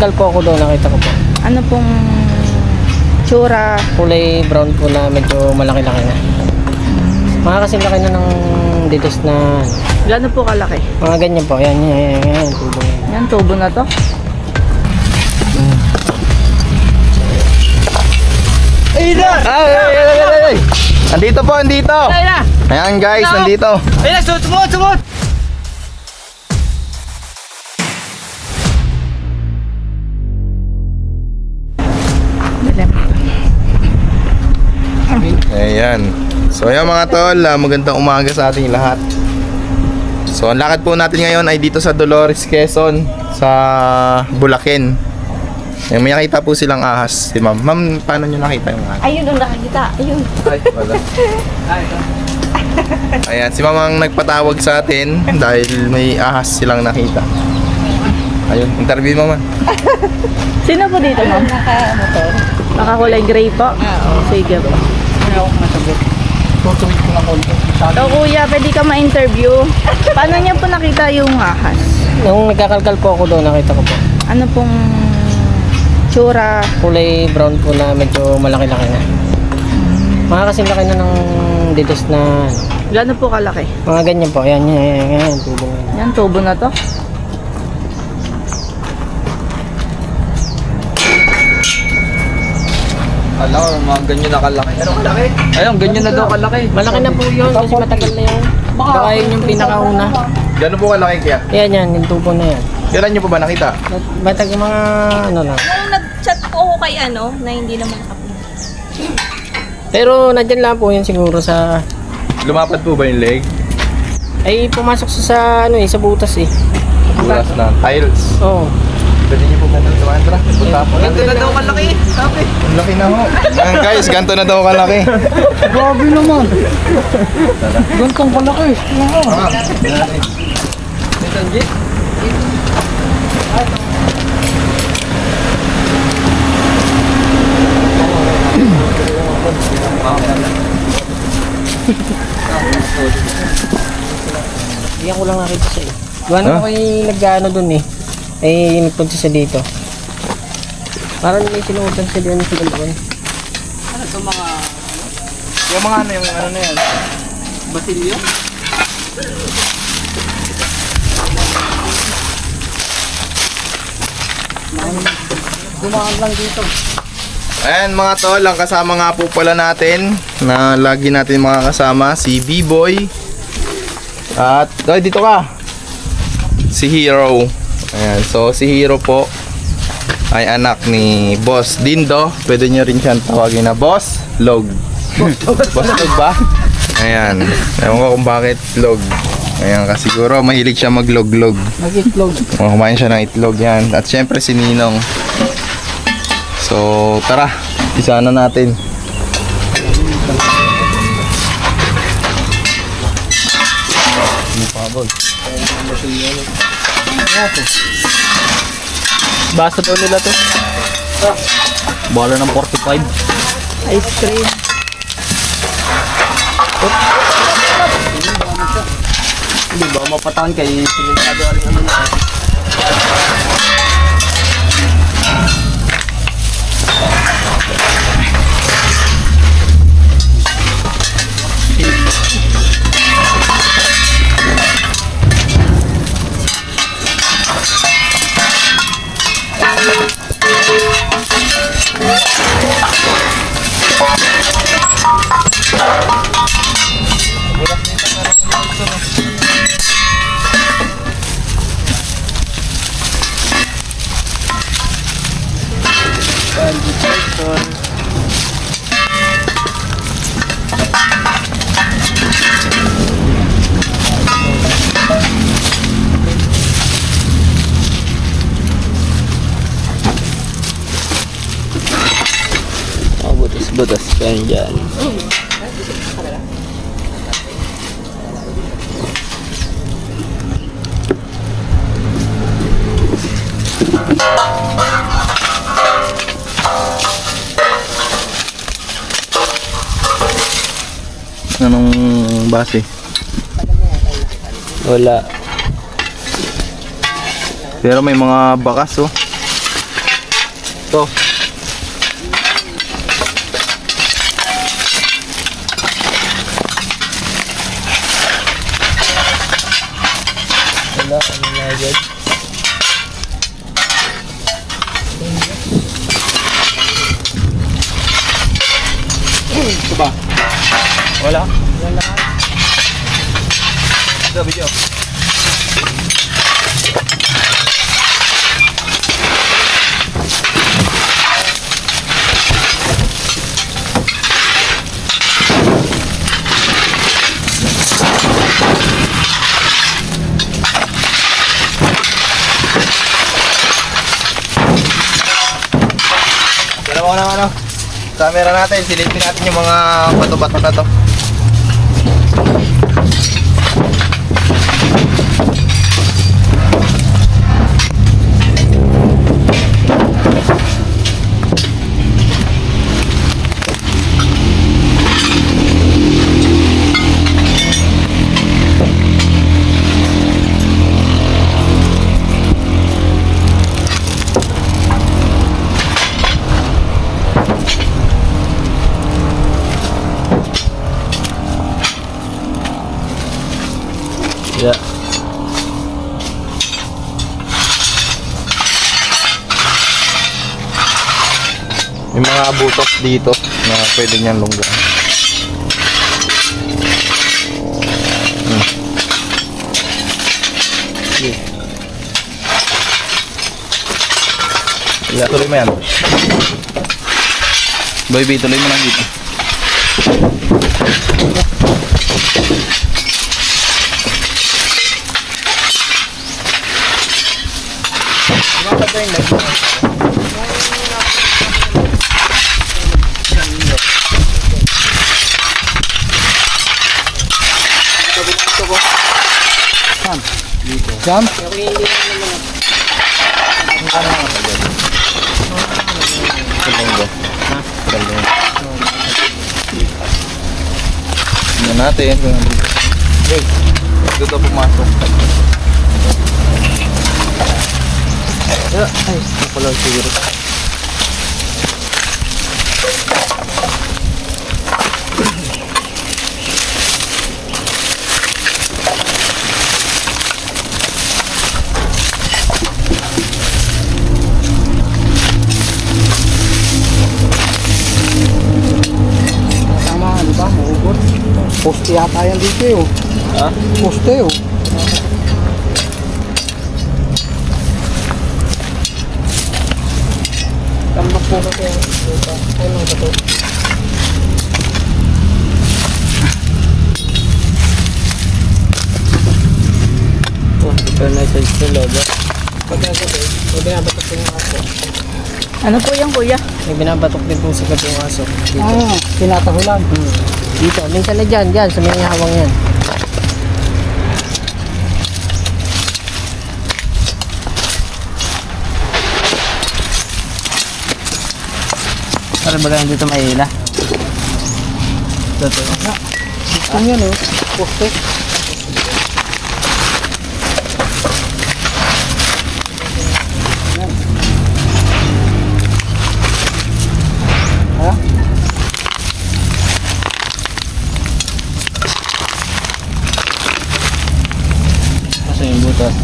Dal po ako doon, nakita ko po. Ano pong tsura? Kulay brown po na medyo malaki-laki na. Mga kasing laki na ng didos na Gano'n po kalaki? mga ganyan po. Yan, tubo. Yan, tubo na to. Ay! Andito po, andito. Ayan guys, nandito. Ayun na, sumot! Ayan. So ayan mga tol, magandang umaga sa ating lahat. So ang lakad po natin ngayon ay dito sa Dolores, Quezon, sa Bulaken. Ayan, may nakita po silang ahas. Si ma'am. Ma'am, paano nyo nakita yung ahas? Ayun ang nakikita. Ayun. Ay, wala. Ayan, si ma'am ang nagpatawag sa atin dahil may ahas silang nakita. Ayun, interview mo man. Sino po dito, ma'am? Naka-motor. Nakakulay gray po? Sige po. So, kuya, pwede ka ma-interview. Paano niya po nakita yung ahas? Nung nagkakalkal po ako doon, nakita ko po. Ano pong tsura? Kulay brown po na medyo malaki-laki na. Mga kasing laki na ng didos na Gano'n po kalaki? mga ganyan po. Yan, tubo. Yan, tubo na to. Alam, mga ganyan na kalaki. Ano kalaki? Ayun, ganyan na daw kalaki. Malaki na po yun kasi matagal na yun. Baka yun yung pinakauna. Gano'n po kalaki kaya? Yan, yung tubo na yan. Kailan nyo po ba nakita? Batag yung mga ano na. Nung nag-chat po ako kay ano, na hindi naman nakapunta. Pero nandyan lang po yun siguro sa... Lumapad po ba yung leg? Ay pumasok sa ano sa butas eh. Bulas na tiles. Oo. Pwede nyo po ganun sa mantra. Punta po Ganito natin. na daw kalaki, sabi. Ang laki na ho. Ayan guys, ganito na daw kalaki. Grabe naman. Gantong kalaki. Hindi ko lang nakita siya eh. Gawa na Huh? ako yung nag-ano dun eh. Ay nagpunta siya dito. Parang may sinuutan siya doon sa galawin. Yung mga ano, yung ano na yan. Basilio? Dumaan lang dito. Ayan mga tol, ang kasama nga po pala natin na lagi natin mga kasama, si B-Boy. At, dito ka. Si Hero. Ayan, so si Hero po ay anak ni Boss Dindo. Pwede nyo rin siyang tawagin na Boss Log. Boss Log ba? Ayan, ewan ko kung bakit Log. Ayan, kasi siguro mahilig siya maglog-log. Mag-itlog. Kumain siya ng itlog yan. At syempre si Ninong. So tara, isa na natin. Basta daw nila to. Bala ng 45. Ice cream. Hindi ba mapatahan kay siligado rin ano na. Butas pa yan dyan. Anong base? Wala. Pero may mga bakas oh. To. Wala, ano na agad. Ito ba? Wala? Wala. Ito, video. Pero mo na camera natin, silipin natin yung mga bato-bato na to. Yeah. May mga butok dito na pwede niyang lunggaan. Tuloy mo yan. Baby, tuloy mo lang dito. Jam? Tingnan natin. Dito pumasok. Ay, napalaw siguro. Tama, di ba? Maugot. Poste yata yan dito eh. Ha? Poste oh. Tambak po kasi ang ito. Ano ba ito? Oh, ito na sa logo. Pagkagabi, may binabatok din yung aso. Ano po yan, kuya? May binabatok din pong sikat yung aso. Dito. Ah, tinatahulan. Dito, minsan na dyan, sa may hawang yan. Para ba lang dito may ila? Dito. Ano yan oh. Poste. Ha? Kasi yung butas.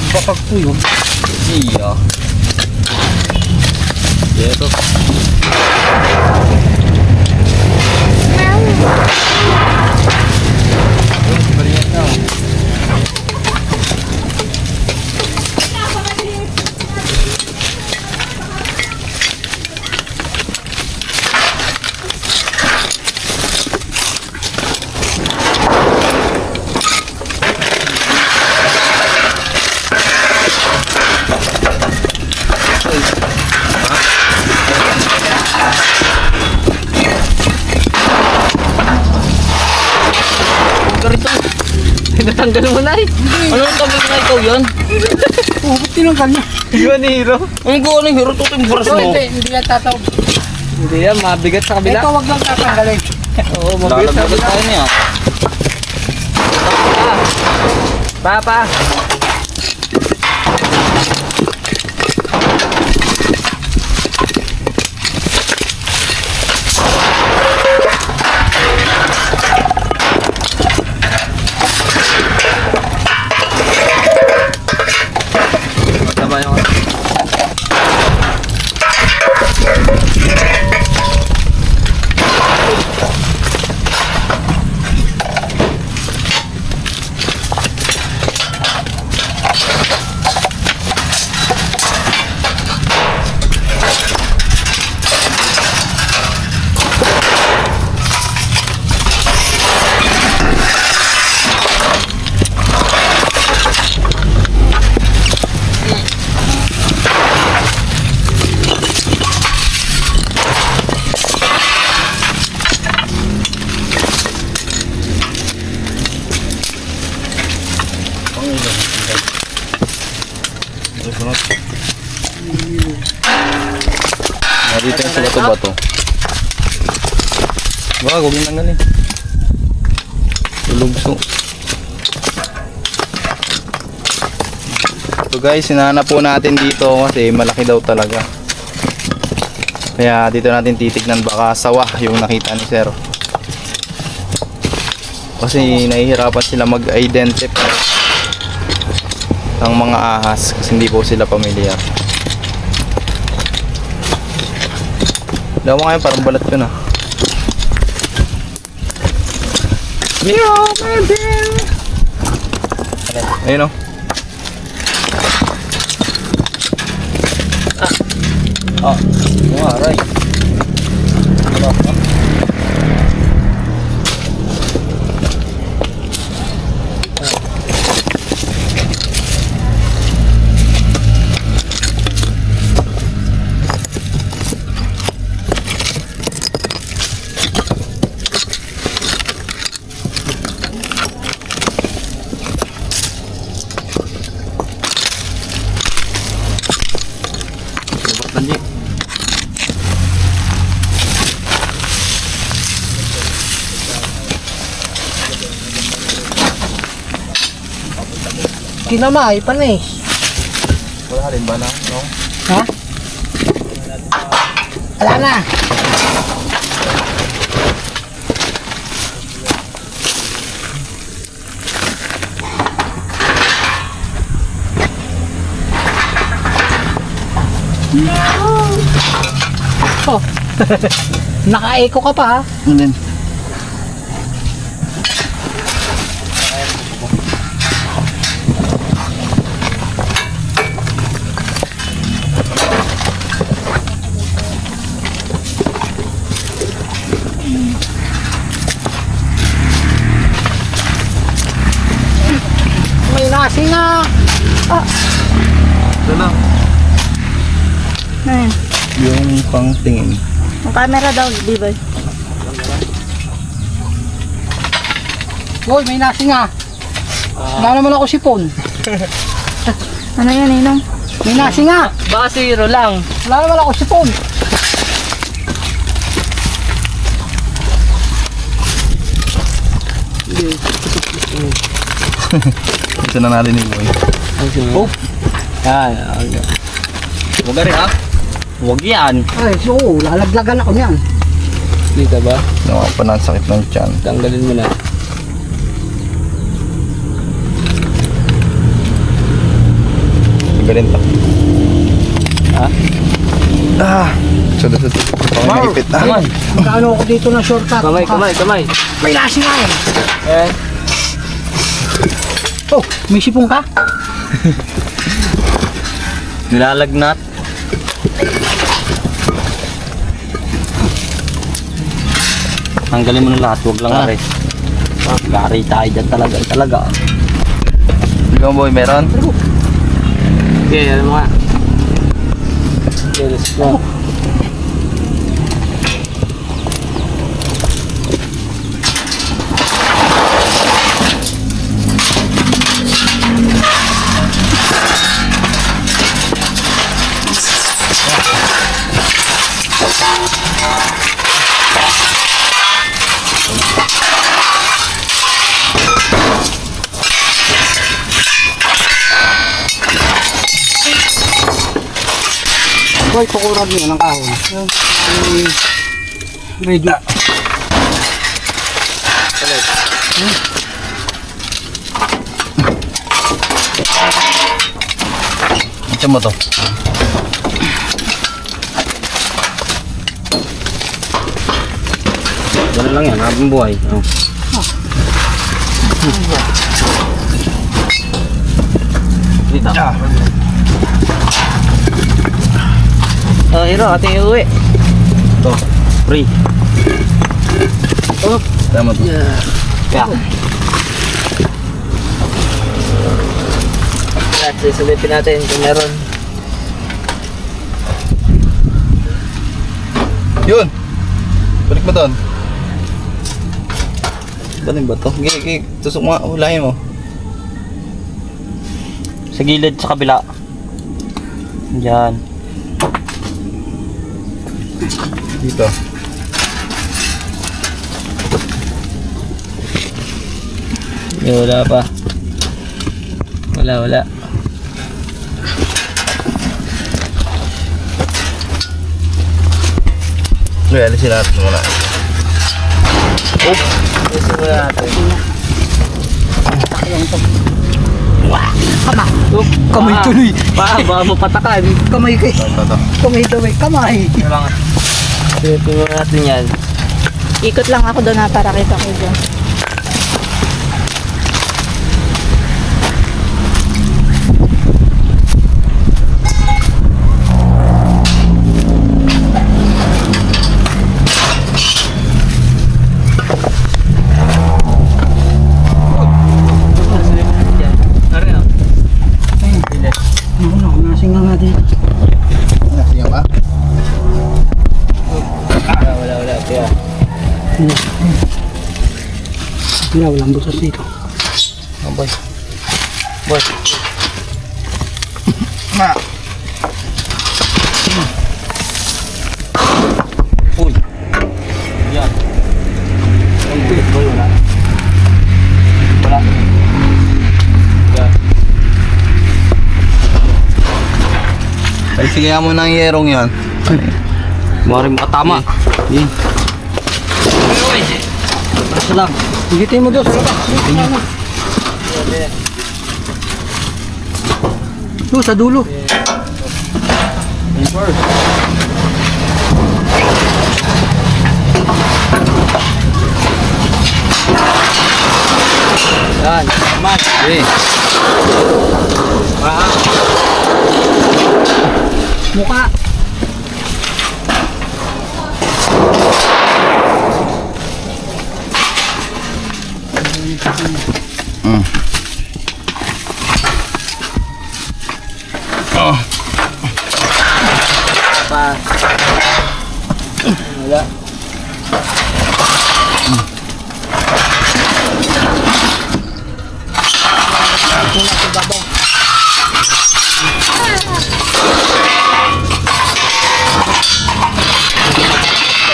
Bakag po yun. Iya. Dito. Tinatanggal mo na eh. Ano ang tabi na ikaw yan? Oh, ba't tinanggal niya? Yun, hero. Ang gawa ng hero, ito yung brush Oh, mo. hindi yan tatawag. Hindi yan, mabigat sa kabila. Ito, wag lang tatanggalin. Oo, mabigat sa Lalagyan kabila. tayo niya. Pa. Mataba yung Dito yung sa bato-bato. Wag, huwag yung tanggalin. Tulugso. So guys, sinanap po natin dito kasi malaki daw talaga. Kaya dito natin titignan, baka sawa yung nakita ni Sir. Kasi nahihirapan sila mag-identify ng mga ahas kasi hindi po sila pamilyar. Daw mo ngayon, parang balat ko na. Ayun o. Aray. Kinamay, panis. Wala rin ba na? No? Ha? Wala na. Oh. Naka-echo ka pa ha? Ano May nasi na. Ito na. Ayun. Yung pangtingin. Ang camera daw, di ba? Hoy, may nasi nga. Wala naman ako sipon. Ano yan, Ninong? May nasi nga. Baka zero lang. Wala naman ako sipon. Ito na natin yung boy. Oh. Yan. Huwag ka rin ha? Huwag yan. Ay, so, lalaglagan ako niyan. Dito ba? Nawa pa na ang sakit ng tiyan. Tanggalin mo na. Iba rin to. Ha? Sud. Pangipit na. Magkano ako dito ng shortcut? Kamay. May nasi nga eh. Eh. Oh, may sipon ka? Nilalagnat. Tanggalin mo na lahat, huwag lang aray. Gari tayo dyan talaga. Ikaw boy, meron? Okay, ano mo nga. Okay, let's go. Boy, tukuran niya ng kahon. Ready. Ito mo to. Ganun lang yan, habang buhay. Oh. Dito. Oh, Hero, ating iuwi. Ito. Free. Oh, Tama to. kaya. At susulitin natin kung meron. Yun. Balik mo doon. Ganun ba to? Gigi, tusok mo. Hulahin mo. Sa gilid, sa kabila. Diyan. Dito. Wala pa. Wala. Okay, alisin natin muna. Alisin muna natin. Kamay tuloy. Baka mapatakan. Kamay kay. Ito. Kamay daw eh. Kamay. Alisin muna natin yan. Ikot lang ako doon na para kita ko dyan. Nasing nga din. Nasing ba? Wala. Kaya. Walang busas dito. Oh, boy. Boy. Ma. Uy. Yan. Boy, wala. Wala. Yan. Ay, sige mo ng yerong yan. Maring makatama. Yun. Basta lang. Higitin mo doon sa labas. Doon sa dulo. Yan. Mas. Okay. Mukha. Oh. Pa. Wala.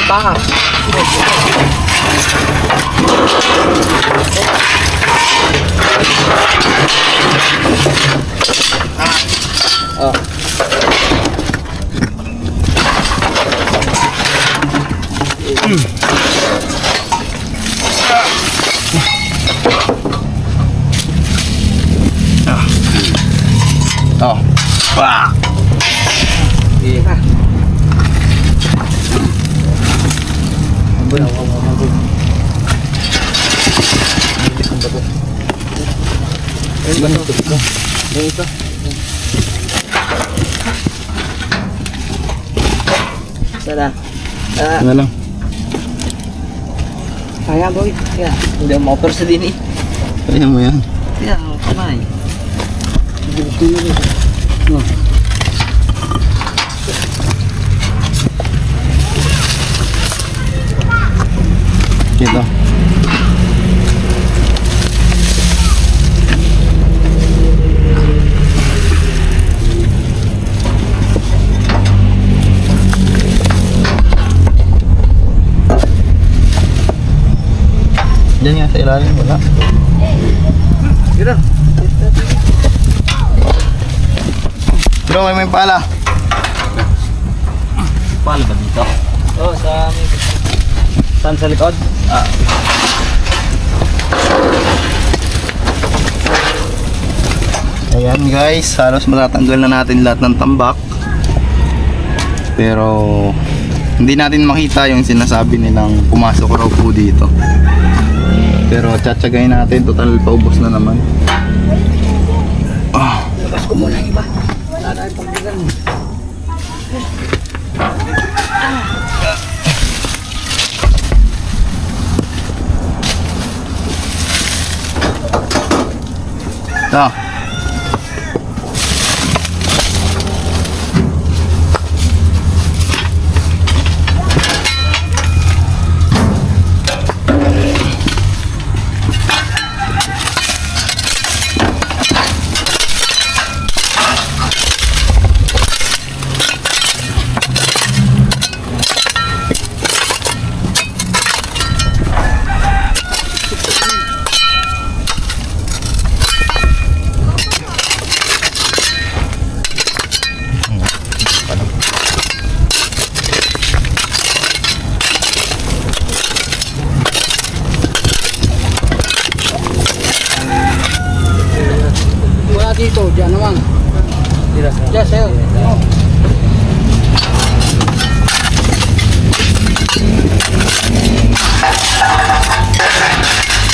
Baka. Oh. Oh. Wah. Yeah. Sana. Ano lang? Kaya boy. Yeah. Hindi mo offer sa din eh. Kaya mo yan. Yeah, kamay. Dito. Diyan nga sa ilalim, wala. Gila. Pero may pala. Paano ba dito? Oo, sa may... Saan sa likod? Ayan guys, halos matatanggal na natin lahat ng tambak. Pero hindi natin makita yung sinasabi nilang pumasok raw po dito. Pero tsatsagayin natin, total paubos na naman. Labas ko muna yung iba. Wala na yung pagdagan. Ah. Wala dito, dyan naman. Dyan sa'yo.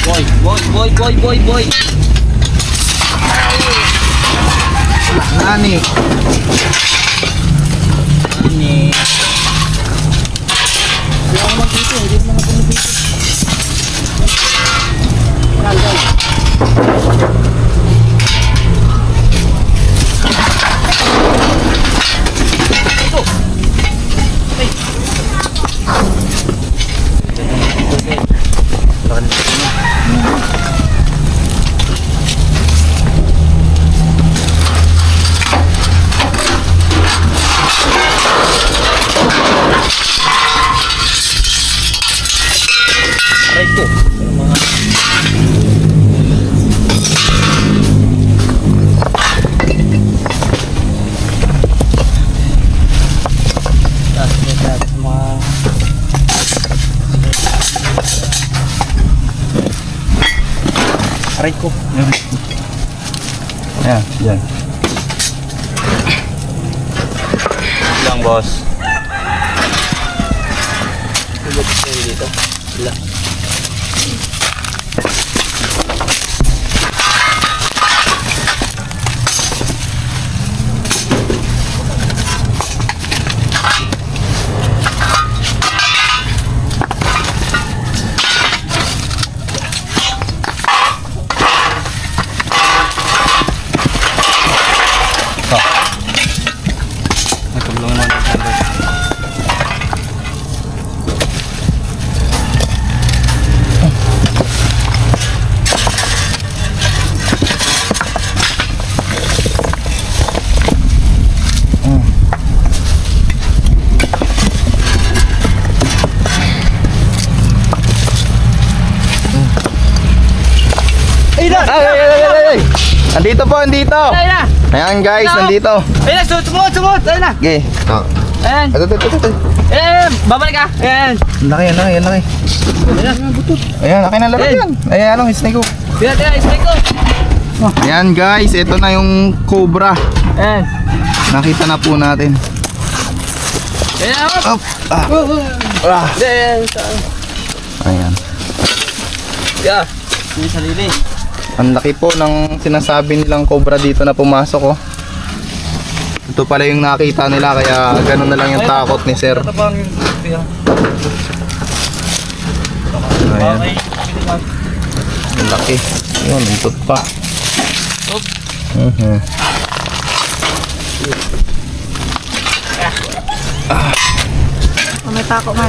Boy! Nani? Ini. Aray ko. Ayan, dyan. Lang boss. Dito. Sila. Nagkablong naman ang camera. Ay! Andito po, andito! Ayun na! Ayan guys, nandito. Ayun na! Sumot! Ayun na! Okay. Ayan! Ito. Ayan! Babalik ka! Ayan! Laki. Ayan, laki na laro yan. Ayan, snake ko. Ayan! Strike ko! Ayan guys, ito na yung cobra. Ayan! Nakita na po natin. Ayan! Up. Ayan! Ayan. Yeah! Yung sarili. Ang laki po ng sinasabi nilang cobra dito na pumasok oh. Ito pala yung nakita nila kaya ganun na lang yung takot ni sir. Ayan. Ang laki. Yun, untot pa. May tako man.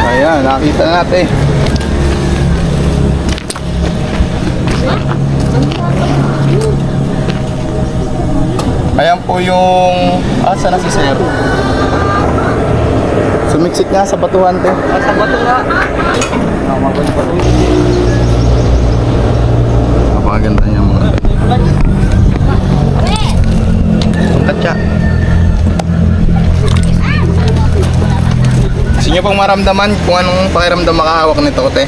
Ayan, nakita natin. Ayan po yung... saan na si sir? Sumiksik nga sa batuhan, te. Sa bato nga. Napakaganda niya mga tatya. Gusto niyo pong maramdaman kung anong pakiramdam makahawak nito, te?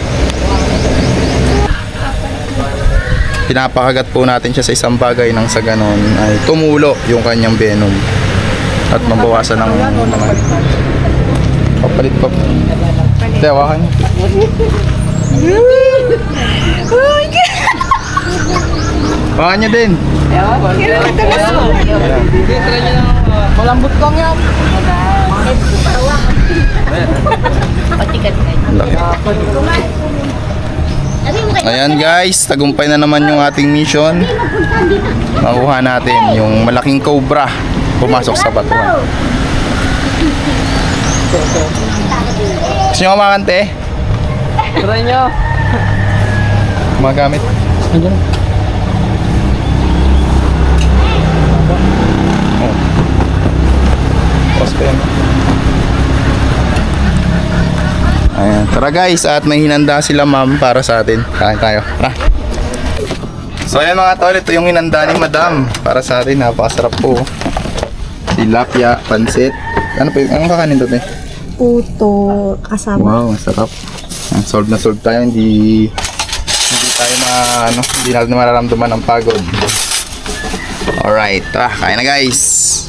Pinapakagat po natin siya sa isang bagay nang sa ganon ay tumulo yung kanyang venom at mabawasan ng mga papalit pa. Te, hawakan niyo. Hawakan niyo din. Malambot lang yan. Ayan guys, tagumpay na naman yung ating mission. Makuha natin yung malaking cobra pumasok sa batuhan. Gusto nyo kumakante? Try nyo. Magamit. Andiyan. Oh. Pause pa yan. Ayan. Tara guys, at may hinanda sila ma'am para sa atin. Kain tayo. Tara. So ayan mga tol, ito yung hinanda ni madam para sa atin. Napakasarap po. Tilapia, pansit. Ano pa yung, anong kakanin to, te? Puto, kasama. Wow, masarap. Ayan, solve na solve tayo. Hindi tayo hindi natin mararamdaman ang pagod. Alright, tara, kain na guys.